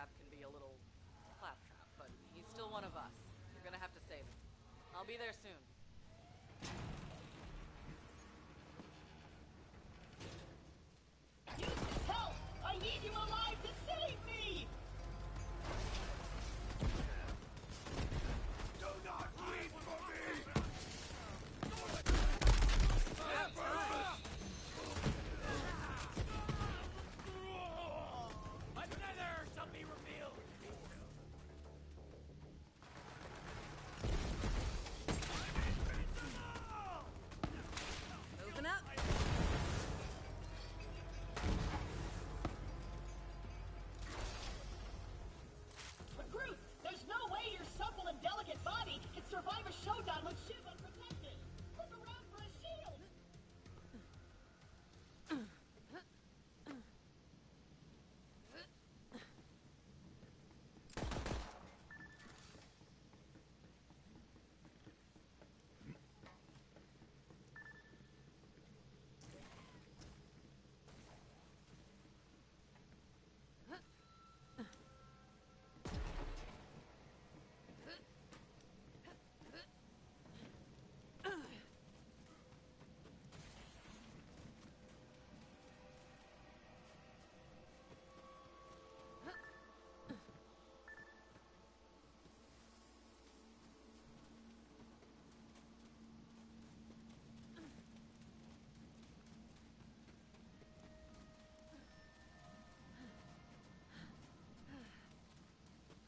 claptrap can be a little claptrap, but he's still one of us. You're gonna have to save him. I'll be there soon. Help! I need you alive to save me! Do not bleed for me! Another shall be revealed! Moving up. Recruit, there's no way your supple and delicate body can survive a showdown with Shiv unprotected. Look around for a shield!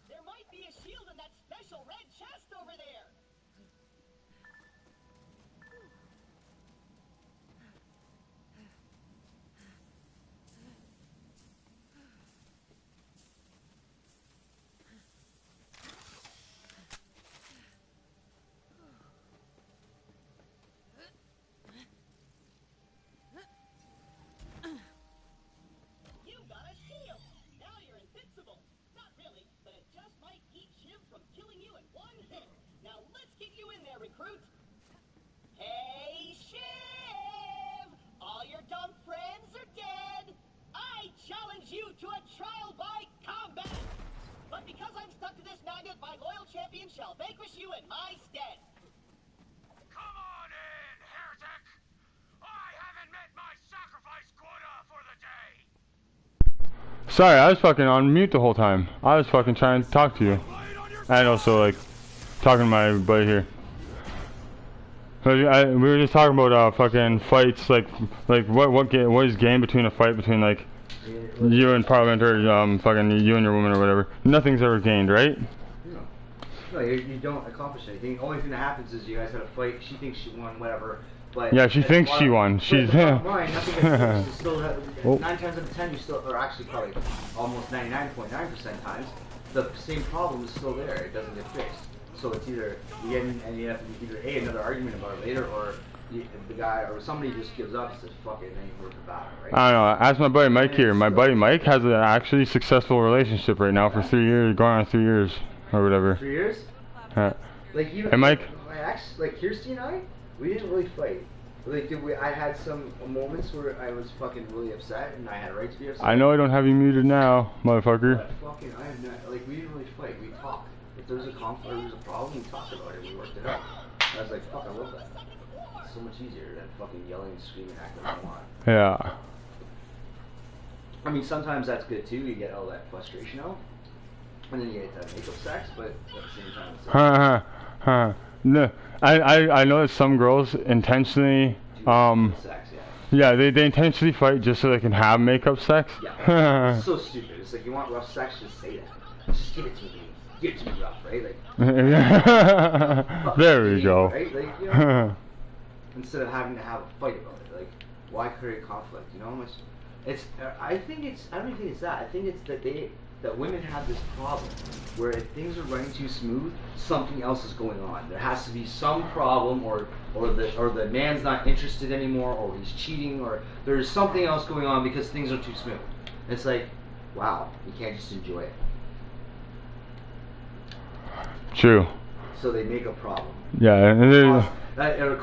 There might be a shield in that special red chest over there! You got a shield! Now you're invincible! Not really, but it just might keep Shiv from killing you in one hit. Now let's get you in there, recruit! Hey, Shiv! All your dumb friends are dead! I challenge you to a trial by combat! But because I'm stuck to this magnet, my loyal champion shall vanquish you in my stead! Come on in, heretic! I haven't met my sacrifice quota for the day! Sorry, I was fucking on mute the whole time. I was fucking trying to talk to you. And also, like, talking to my buddy here. We were just talking about fucking fights, like what is game between a fight between like you and Parliament or fucking you and your woman or whatever. Nothing's ever gained, right? No, you don't accomplish anything. The only thing that happens is you guys had a fight. She thinks she won, whatever. But yeah, she thinks she won. She's mine. Nothing gets still 9 times out of 10 you still, or actually probably almost 99.9% times, the same problem is still there. It doesn't get fixed. So it's either you have to either another argument about it later, or the guy or somebody just gives up and says fuck it, it ain't worth the battle, right? I don't know. Ask my buddy Mike here. My buddy Mike has an actually successful relationship right now for 3 years, going on 3 years or whatever. 3 years? Like you. Hey Mike. My ex, like Kirsty and I, we didn't really fight. Like I had some moments where I was fucking really upset, and I had a right to be upset. I know I don't have you muted now, motherfucker. But fucking, I have not. Like we didn't really fight. We talked. If there was a conflict or there was a problem, we talked about it. We worked it out. And I was like, fuck, I love that. It's so much easier than fucking yelling and screaming, acting like I want. Yeah. I mean, sometimes that's good too. You get all that frustration out, and then you get that makeup sex. But at the same time, it's like, No, I know that some girls intentionally sex, yeah, they intentionally fight just so they can have makeup sex. Yeah, it's so stupid. It's like you want rough sex, just say that. Just give it to me. Give it to me rough, right? Like there we go. Right? Like, you know, instead of having to have a fight about it, like why create conflict? You know, it's. I don't think it's that. I think it's that women have this problem where if things are running too smooth, something else is going on. There has to be some problem, or the man's not interested anymore, or he's cheating, or there's something else going on because things are too smooth. It's like, wow, you can't just enjoy it. True. So they make a problem. Yeah, and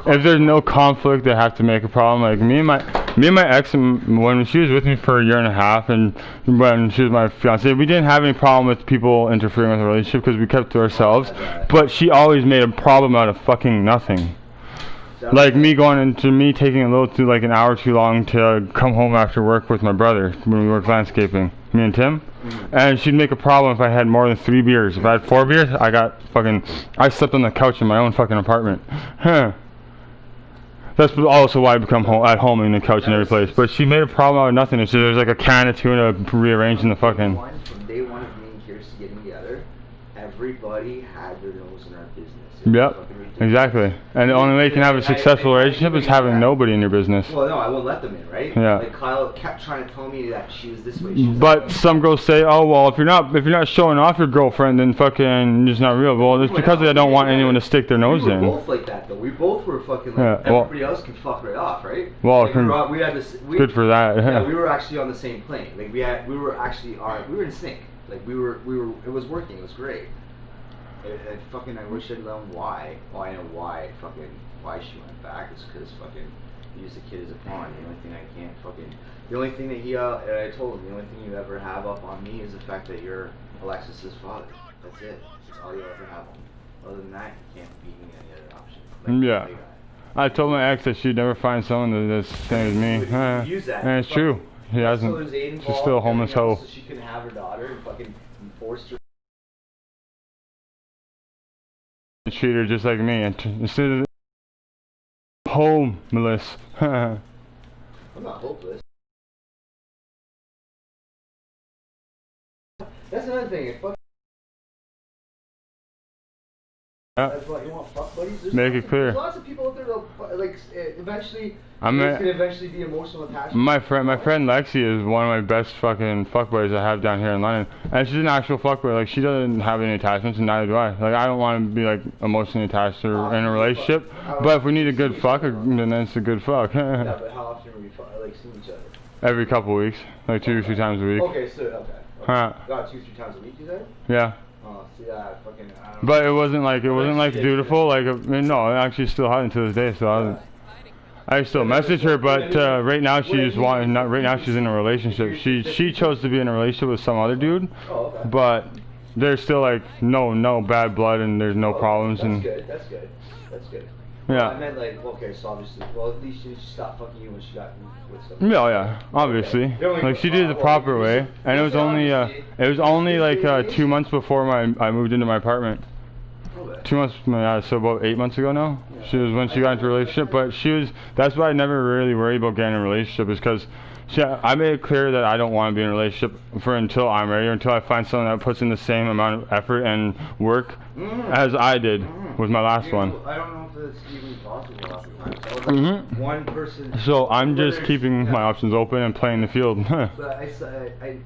if there's no conflict, they have to make a problem. Like me and my Me and my ex, when she was with me for a year and a half, and when she was my fiance, we didn't have any problem with people interfering with the relationship because we kept to ourselves. But she always made a problem out of fucking nothing. Like me taking a little too, like an hour too long to come home after work with my brother when we worked landscaping, me and Tim. And she'd make a problem if I had more than 3 beers. If I had 4 beers, I slept on the couch in my own fucking apartment. That's also why I become at home in the couch in every place. But she made a problem out of nothing. There was like a can of tuna rearranged in the fucking. From day one of me and Kirsty getting together, everybody had their nose in our business. Yep, exactly. And the only way you can have a successful relationship is having nobody in your business. Well, no, I wouldn't let them in, right? Yeah. Like Kyle kept trying to tell me that she was this way. But some girls say, oh well, if you're not showing off your girlfriend, then fucking it's not real. Well, it's because they don't want anyone to stick their nose in. We were both like that though. We both were fucking like everybody else can fuck right off, right? Well, like, we had this. Good for that. Yeah, we were actually on the same plane. Like we were in sync. Like we were. It was working. It was great. I wish I'd known why. Well, I know why she went back. It's because fucking use the kid as a pawn. The only thing the only thing that I told him, the only thing you ever have up on me is the fact that you're Alexis's father. That's it. That's all you'll ever have. Other than that, you can't beat me any other option. Yeah. I told my ex that she'd never find someone that's the same as me. Use that. And it's true. He hasn't. She's still a homeless hoe. So she couldn't have her daughter and fucking forced her. Treat her just like me, and instead of homeless. I'm not hopeless. That's another thing. That's what you want, fuck buddies. Make it clear. There's lots of people out there that like eventually. Can eventually be emotional attachment. My friend Lexi is one of my best fucking fuck buddies I have down here in London, and she's an actual fuck buddy. Like she doesn't have any attachments, and neither do I. Like I don't want to be like emotionally attached to her in a relationship, but if we need a good fuck, then it's a good fuck. Yeah, but how often are we like seeing each other? Every couple weeks, like 2 or 3 times a week. Okay, so okay. Huh? God, 2 or 3 times a week, you said? Yeah. Oh, see that fucking. But it wasn't like dutiful. Like no, it actually still hasn't to this day. So I still message her, but right now she's in a relationship. She chose to be in a relationship with some other dude, but there's still like no bad blood and there's no problems. That's good. Yeah. Well, I meant like okay, so obviously, well at least she stopped fucking you when she got with somebody. Yeah, obviously. Like she did it the proper way, and it was only like 2 months before I moved into my apartment. 2 months, so about 8 months ago now. She was when she got into a relationship, but that's why I never really worried about getting in a relationship is because I made it clear that I don't want to be in a relationship until I'm ready, or until I find someone that puts in the same amount of effort and work as I did with my last one. I don't know if it's even possible. One person. So I'm just keeping my options open and playing the field. But I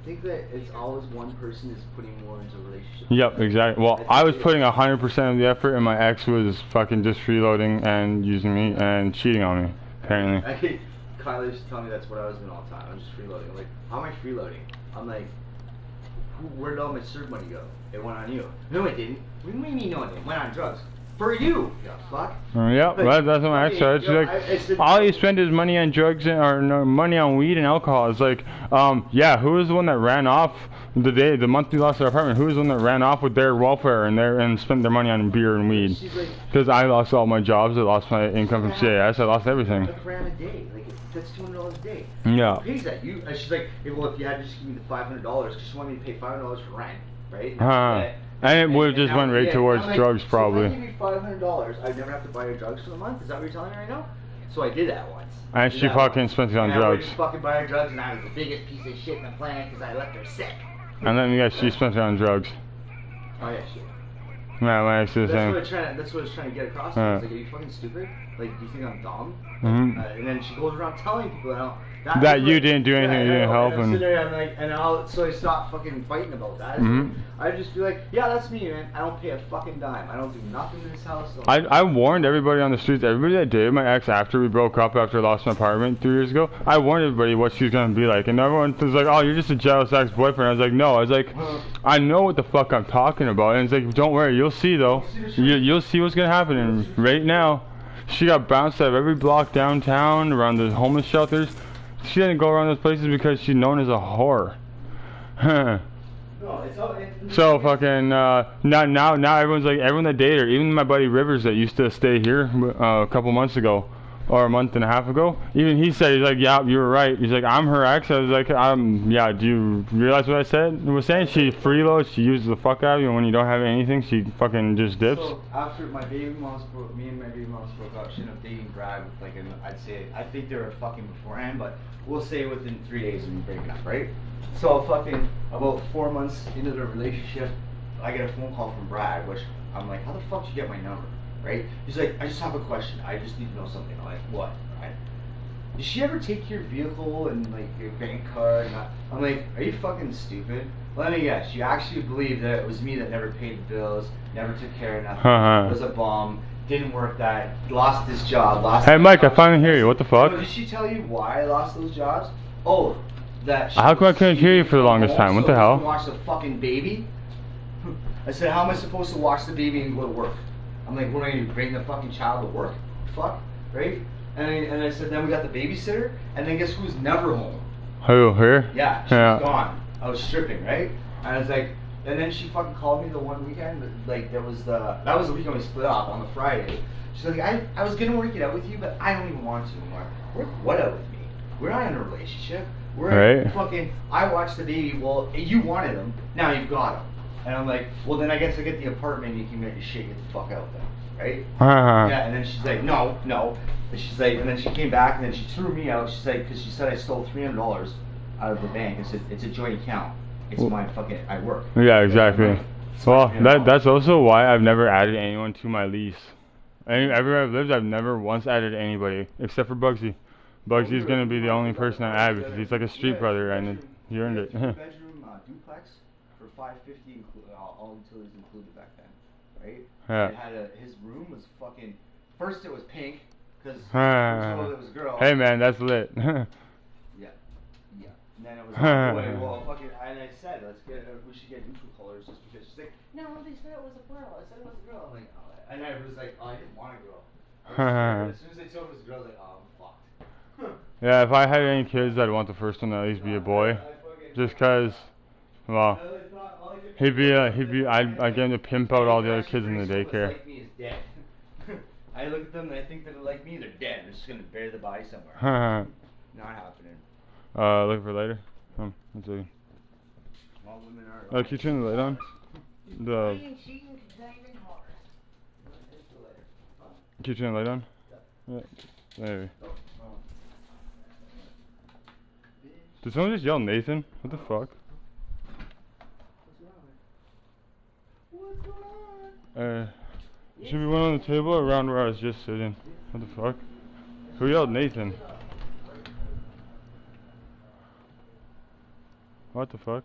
think that it's always one person is putting more into a relationship. Yep, exactly. Well, I was putting 100% of the effort, and my ex was fucking just freeloading and using me and cheating on me, apparently. Kyler used to tell me that's what I was doing all the time. I'm just freeloading. I'm like, how am I freeloading? I'm like, where did all my serve money go? It went on you. No, it didn't. What do you mean no, it didn't? It went on drugs. For you. Fuck. Yep, that's what my ex said. She's like, all you spend is money on drugs money on weed and alcohol. It's like, yeah, who was the one that ran off the month we lost our apartment? Who was the one that ran off with their welfare and spent their money on beer and weed? Because I lost all my jobs, I lost my income from CAS, I lost everything. A grand a day, like that's $200 a day. Yeah. Who pays that? She's like, hey, well, if you had to just give me the $500, because she wanted me to pay $500 for rent, right? And it would have just went right towards drugs, probably. So if I give you $500, I'd never have to buy her drugs for the month. Is that what you're telling me right now? So I did that once. And she fucking spent it on drugs. I would just fucking buy her drugs, and I was the biggest piece of shit in the planet because I left her sick. And then she spent it on drugs. Oh yeah, shit. Yeah, my ex is the same. That's what I was trying to get across. I was like, are you fucking stupid? Like, do you think I'm dumb? And then she goes around telling people that you didn't do anything, you didn't help, and so I stopped fucking fighting about that. I just be like, yeah, that's me, man. I don't pay a fucking dime. I don't do nothing in this house. I warned everybody on the streets, everybody that dated my ex after we broke up, after I lost my apartment 3 years ago. I warned everybody what she was gonna be like, and everyone was like, oh, you're just a jealous ex-boyfriend. I was like, no. I was like, I know what the fuck I'm talking about, and it's like, don't worry, you'll see though. You'll see what's gonna happen, and right now. She got bounced out of every block downtown, around the homeless shelters. she didn't go around those places because she's known as a whore. No, it's all. So fucking now everyone's like, everyone that dated her, even my buddy Rivers that used to stay here a couple months ago or a month and a half ago, even he said, he's like, yeah, you were right. He's like, I'm her ex. I was like, yeah, do you realize what I said? I was saying she freeloads, she uses the fuck out of you, and when you don't have anything, she fucking just dips. So after my baby moms broke, me and my baby moms broke up, she ended up dating Brad with like I'd say, I think they were fucking beforehand, but we'll say within 3 days of me breaking up, right? So fucking about 4 months into the relationship, I get a phone call from Brad, which I'm like, how the fuck did you get my number? Right? He's like, I just have a question. I just need to know something. I'm like, what? Right? Did she ever take your vehicle and like your bank card? I'm like, are you fucking stupid? Let me guess. You actually believe that it was me that never paid the bills, never took care of nothing, was a bum, didn't work that, lost this job, lost. Hey Mike, I finally hear you. What the fuck? Did she tell you why I lost those jobs? Oh, that. How come I couldn't hear you for the longest time? What the hell? Watch the fucking baby. I said, how am I supposed to watch the baby and go to work? I'm like, what are you, bring the fucking child to work? Fuck, right? And I said, then we got the babysitter, and then guess who's never home? Who, her? Yeah, she was gone. I was stripping, right? And I was like, and then she fucking called me the one weekend, like that was the weekend we split off on the Friday. She's like, I was gonna work it out with you, but I don't even want to anymore. Work what out with me? We're not in a relationship. We're fucking, I watched the baby, well, you wanted him, now you've got him. And I'm like, well then I guess I get the apartment and you can make your shit, get the fuck out then, right? Yeah, and then she's like, no. And she's like, and then she came back and then she threw me out. She's like, because she said I stole $300 out of the bank. I said, it's a joint account. It's my fucking, I work. Yeah, exactly. Well, that's also why I've never added anyone to my lease. Everywhere I've lived, I've never once added anybody, except for Bugsy. Bugsy's gonna be the only person I add because he's like a street brother and he earned it. Bedroom duplex for $550, all utilities included back then, right? Yeah. It had his room was fucking. First it was pink because it was a girl. Hey man, that's lit. Yeah. And then it was boy. Well, fucking. And I said, we should get neutral colors just because she's like, no, they said it was a girl. I said it was a girl. I'm like, oh. And I was like, oh, I didn't want a girl. As soon as they told it was a girl, I was like, oh, I'm fucked. Yeah, if I had any kids, I'd want the first one to at least be a boy, just cause, well, I'd get him to pimp out all the other kids in the daycare. Like me is dead. I look at them and I think that they like me, they're dead. They're just gonna bury the body somewhere. Not happening. Looking for lighter? Let's see. All women are. Can you turn the light on? Can you turn the light on? Yeah. Maybe. Did someone just yell Nathan? What the fuck? What's going on? There should be one on the table around where I was just sitting. What the fuck? Who yelled Nathan? What the fuck?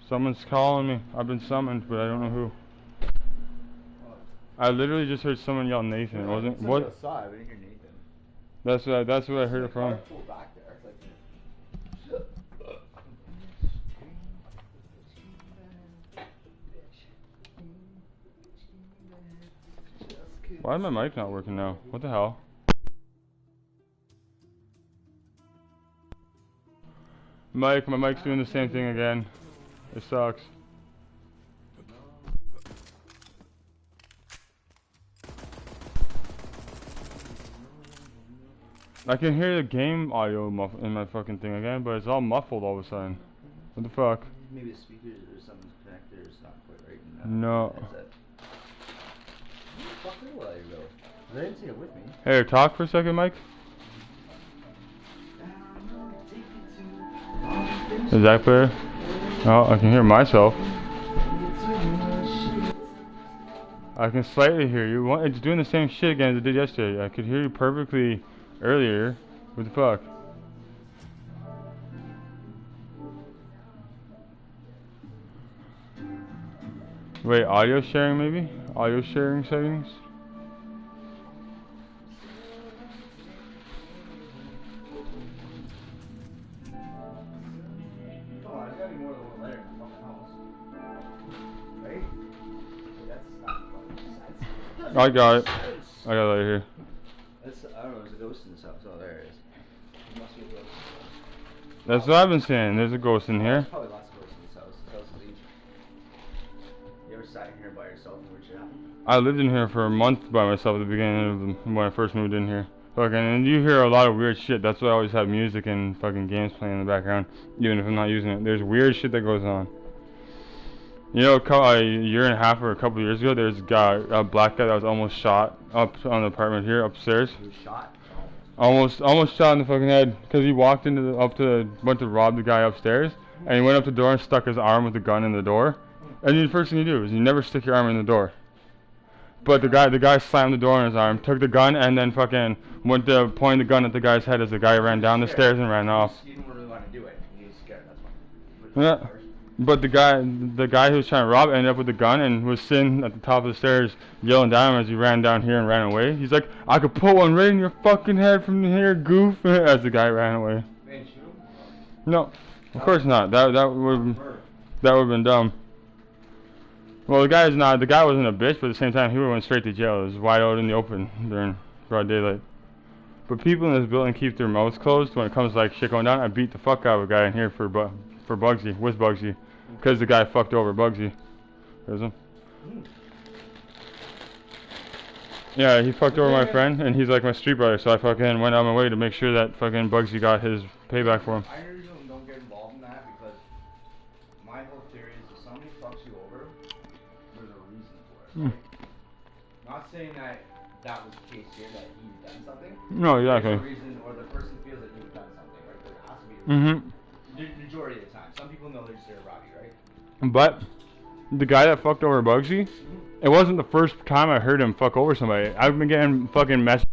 Someone's calling me. I've been summoned, but I don't know who. I literally just heard someone yell Nathan. It wasn't what? Outside, I didn't hear Nathan. That's where I heard it from. Why is my mic not working now? What the hell? My mic's doing the same thing again. It sucks. I can hear the game audio in my fucking thing again, but it's all muffled all of a sudden. What the fuck? Maybe the speakers or something's connected or it's not quite right. No. They didn't take it with me. Hey, talk for a second, Mike. Is that clear? Oh, I can hear myself. I can slightly hear you. It's doing the same shit again as it did yesterday. I could hear you perfectly earlier. What the fuck? Wait, audio sharing maybe? Audio sharing settings? I got it. I got it right here. I don't know, there's a ghost in this house. Oh, there it is. It must be That's what I've been saying. There's a ghost in There's here. probably lots of ghosts in this house. This house is ancient. You ever sat in here by yourself and weird shit happened? I lived in here for a month by myself at the beginning of when I first moved in here. Fucking, and you hear a lot of weird shit. That's why I always have music and fucking games playing in the background, even if I'm not using it. There's weird shit that goes on. You know, a year and a half or a couple years ago, there's a black guy that was almost shot up on the apartment here upstairs. He was shot? Almost shot in the fucking head because he walked went to rob the guy upstairs, and he went up the door and stuck his arm with the gun in the door. And the first thing you do is you never stick your arm in the door. But the guy slammed the door on his arm, took the gun, and then fucking went to point the gun at the guy's head as the guy ran down the stairs and ran off. He didn't really want to do it. He was scared, that's why. Yeah. But the guy who was trying to rob ended up with the gun and was sitting at the top of the stairs yelling down at him as he ran down here and ran away. He's like, I could put one right in your fucking head from here, goof, as the guy ran away. Man, shoot him? No, of course not. That would have been dumb. Well, the guy wasn't a bitch, but at the same time, he would have went straight to jail. It was wide out in the open during broad daylight. But people in this building keep their mouths closed when it comes to like shit going down. I beat the fuck out of a guy in here for Bugsy, with Bugsy, because the guy fucked over Bugsy. There's him. Yeah, he fucked over my friend, and he's like my street brother, so I fucking went out my way to make sure that fucking Bugsy got his payback for him. I usually don't get involved in that because my whole theory is if somebody fucks you over, there's a reason for it. Right? Not saying that was the case here, that he's done something. No, exactly. There's a reason, or the person feels that you've done something, right? There has to be a reason. The majority of the time. Some people know they're just there to rob you, right? But the guy that fucked over Bugsy, it wasn't the first time I heard him fuck over somebody. I've been getting fucking messages.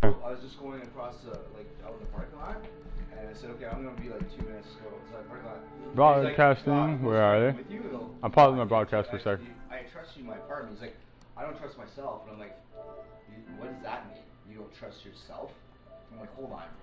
I was just going across out in the parking lot, and I said, okay, I'm gonna be like 2 minutes to go inside the parking lot. Broadcasting, where are they? I'll pause my broadcast for a sec. I trust you in my apartment. He's like, I don't trust myself. And I'm like, what does that mean? You don't trust yourself? I'm like, hold on.